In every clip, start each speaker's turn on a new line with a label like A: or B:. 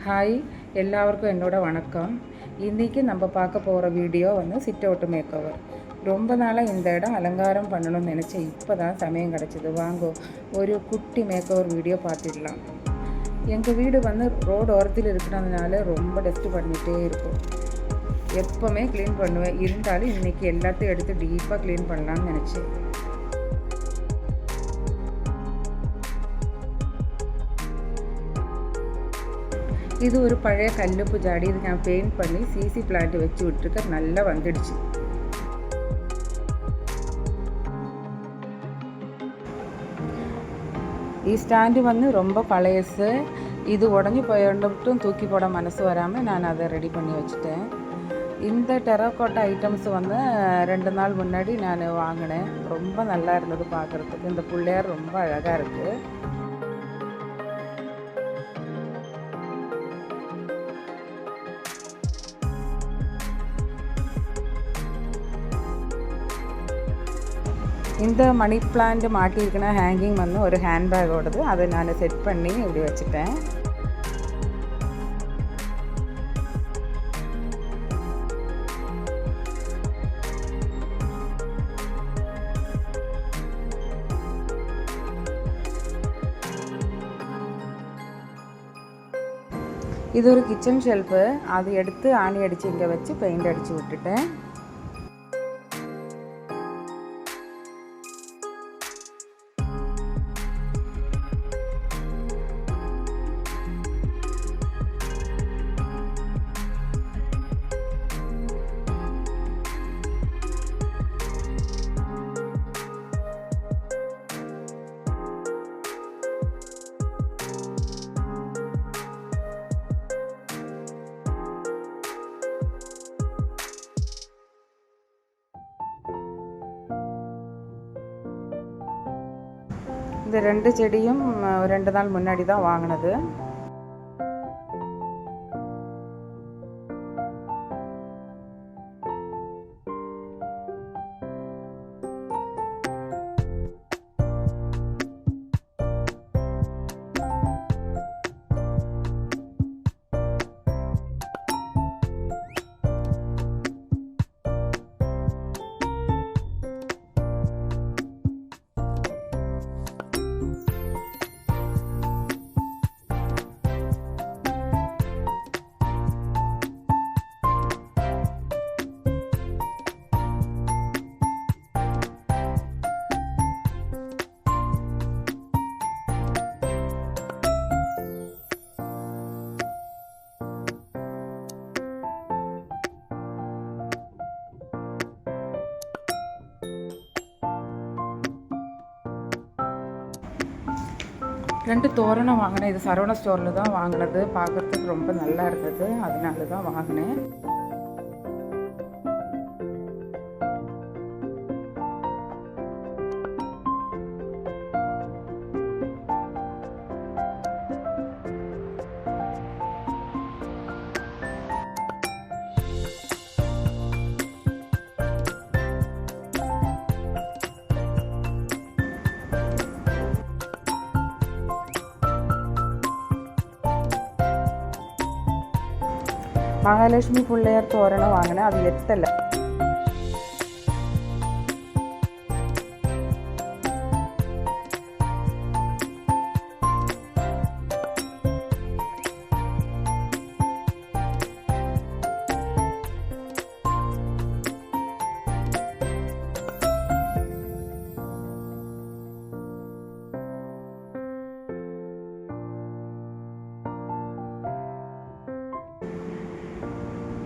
A: Hi, எல்லாருக்கும் என்னோட வணக்கம். இன்றைக்கி நம்ம பார்க்க போகிற video sit out makeover. ரொம்ப நாளாக இந்த இடம் அலங்காரம் பண்ணணும்னு நினச்சேன். இப்போ தான் சமயம் கிடச்சிது. வாங்கோ ஒரு குட்டி மேக் ஓவர் வீடியோ பார்த்துடலாம். எங்கள் வீடு ரோடு ஓரத்தில் இருக்கிறதுனால ரொம்ப டஸ்ட்டு பண்ணிகிட்டே இருக்கும். எப்போவுமே க்ளீன் பண்ணுவேன். இருந்தாலும் இன்றைக்கி எல்லாத்தையும் எடுத்து டீப்பாக க்ளீன் பண்ணலான்னு நினச்சேன். இது ஒரு பழைய கல்லுப்பு ஜாடி. இது நான் பெயிண்ட் பண்ணி சிசி பிளான்ட் வச்சு விட்டுருக்க. நல்லா வந்துடுச்சு. ஸ்டாண்டு ரொம்ப பழையசு. இது உடஞ்சி போயிட்டும் தூக்கி போட மனசு வராமல் நான் அதை ரெடி பண்ணி வச்சுட்டேன். இந்த டெராகோட்டா ஐட்டம்ஸ் 2 நாள் முன்னாடி நான் வாங்கினேன். ரொம்ப நல்லா இருந்தது பார்க்குறதுக்கு. இந்த பிள்ளையார் ரொம்ப அழகாக இருக்குது. இந்த மணி பிளான்ட் மாட்டியிருக்குன்னா ஹேங்கிங் ஒரு ஹேண்ட்பேக்கோடது. அதை நான் செட் பண்ணி இப்படி வச்சுட்டேன். இது ஒரு கிச்சன் ஷெல்ஃபு. அது எடுத்து ஆணி அடித்து இங்கே வச்சு பெயிண்ட் அடித்து விட்டுட்டேன். இந்த 2 செடியும் 2 நாள் முன்னாடி தான் வாங்கினது. ரெண்டு தோரணம் வாங்கினேன். இது சரவண ஸ்டோரில் தான் வாங்கினது. பார்க்குறதுக்கு ரொம்ப நல்லா இருந்தது. அதனால தான் வாங்கினேன். மகாலட்சுமி பிள்ளையார் தோரணம் வாங்கினேன். அது எத்தலை.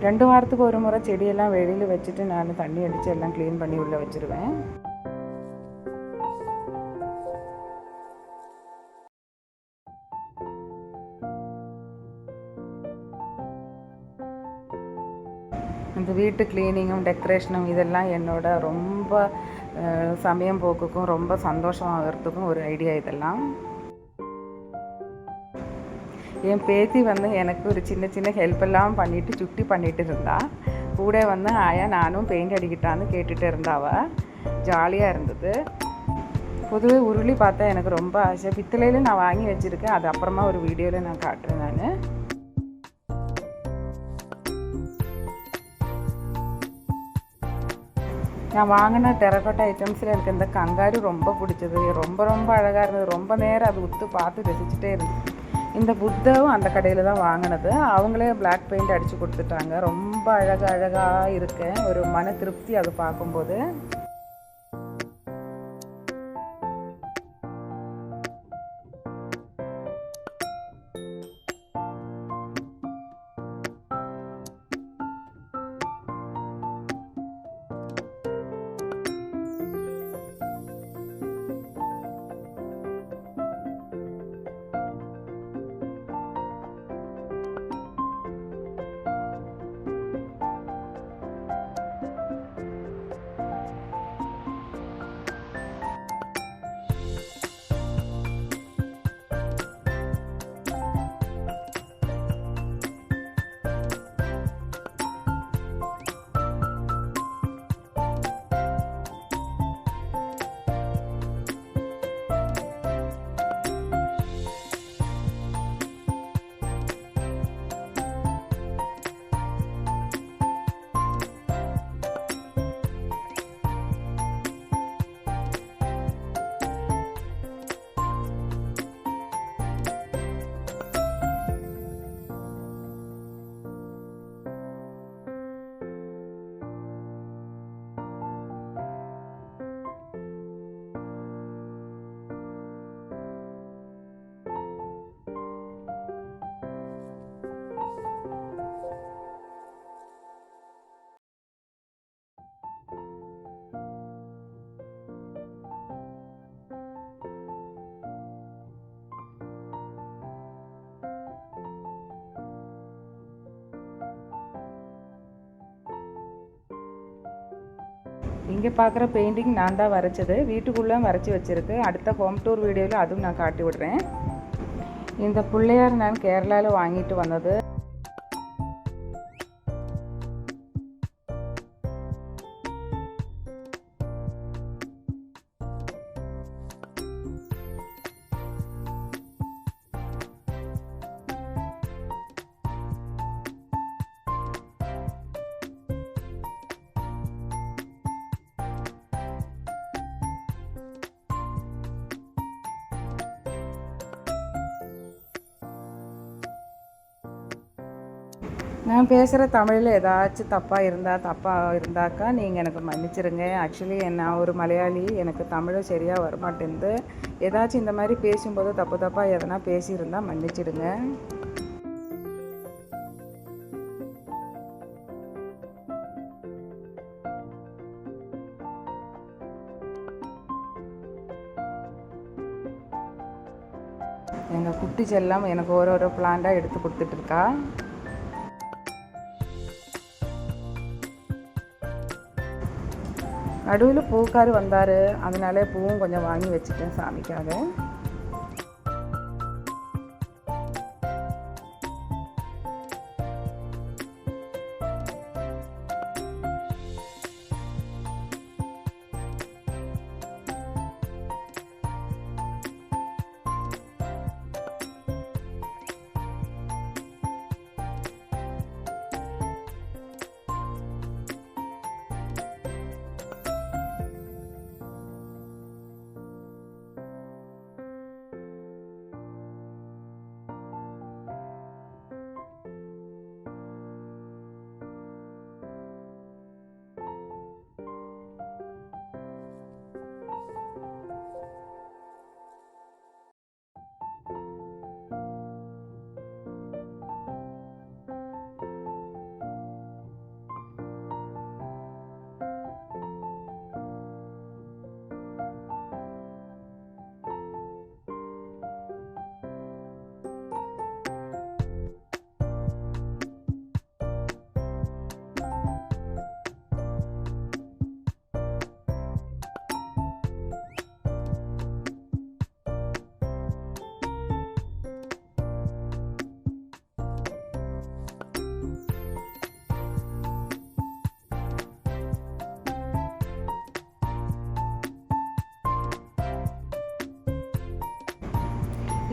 A: ரெண்டு வாரத்துக்கு ஒரு முறை செடியெல்லாம் வெளியில் வச்சுட்டு நான் தண்ணி அடித்து எல்லாம் க்ளீன் பண்ணி உள்ளே வச்சுருவேன். இந்த வீட்டு க்ளீனிங்கும் டெக்கரேஷனும் இதெல்லாம் என்னோட ரொம்ப சமயம் போக்குக்கும் ரொம்ப சந்தோஷமாகறதுக்கும் ஒரு ஐடியா இதெல்லாம். என் பேத்தி எனக்கு ஒரு சின்ன சின்ன ஹெல்ப் எல்லாம் பண்ணிவிட்டு சுட்டி பண்ணிகிட்டு இருந்தா. கூட ஆயா நானும் பெயிண்ட் அடிக்கிட்டான்னு கேட்டுகிட்டு இருந்தாவ. ஜாலியாக இருந்தது. பொதுவே உருளி பார்த்தா எனக்கு ரொம்ப ஆசை. பித்தளையில் நான் வாங்கி வச்சுருக்கேன். அது அப்புறமா ஒரு வீடியோவில் நான் காட்டுறேன். நான் நான் வாங்கின டெரகோட்டா ஐட்டம்ஸில் எனக்கு இந்த கங்காரு ரொம்ப பிடிச்சது. ரொம்ப ரொம்ப அழகாக இருந்தது. ரொம்ப நேரம் அது உத்து பார்த்து ரசிச்சுட்டே இருந்தது. இந்த புத்தாவும் அந்த கடையில் தான் வாங்கினது. அவங்களே பிளாக் பெயிண்ட் அடித்து கொடுத்துட்டாங்க. ரொம்ப அழகாக இருக்கேன். ஒரு மன திருப்தி அது பார்க்கும்போது. இங்கே பார்க்குற பெயிண்டிங் நான் தான் வரைச்சது. வீட்டுக்குள்ளே வரைச்சி வச்சுருக்கு. அடுத்த ஹோம் டூர் வீடியோவில் அதுவும் நான் காட்டி விடுறேன். இந்த பிள்ளையார் நான் கேரளாவில் வாங்கிட்டு வந்தது. நான் பேசுகிற தமிழில் ஏதாச்சும் தப்பாக இருந்தாக்கா நீங்கள் எனக்கு மன்னிச்சிருங்க. ஆக்சுவலி நான் ஒரு மலையாளி, எனக்கு தமிழும் சரியாக வரமாட்டேங்குது. ஏதாச்சும் இந்த மாதிரி பேசும்போது தப்பாக எதனா பேசியிருந்தால் மன்னிச்சிடுங்க. எங்கள் குட்டி செல்லம் எனக்கு ஒரு பிளான்ட்டாக எடுத்து கொடுத்துட்ருக்கா. நடுவில் பூக்கார் வந்தார், அதனால பூவும் கொஞ்சம் வாங்கி வச்சுட்டேன் சாமிக்காக.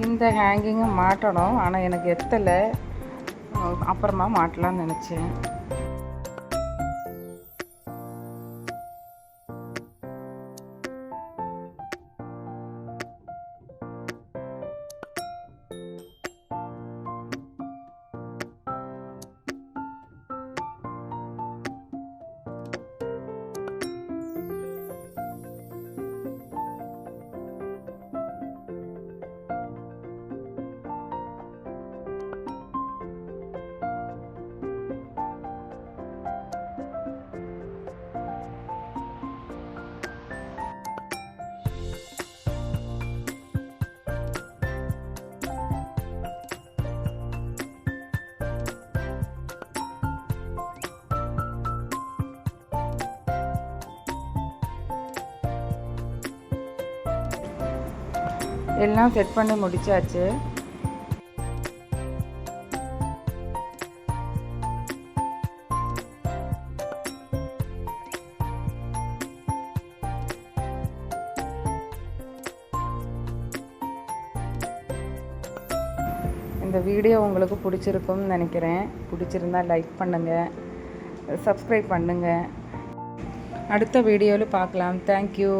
A: இந்த ஹேங்கிங்கை மாட்டணும், ஆனால் எனக்கு எத்தலை, அப்புறமா மாட்டலாம்னு நினச்சேன். எல்லாம் செட் பண்ணி முடிச்சாச்சு. இந்த வீடியோ உங்களுக்கு பிடிச்சிருக்கும்னு நினைக்கிறேன். பிடிச்சிருந்தா லைக் பண்ணுங்கள், சப்ஸ்கிரைப் பண்ணுங்கள். அடுத்த வீடியோவில் பார்க்கலாம். தேங்க்யூ.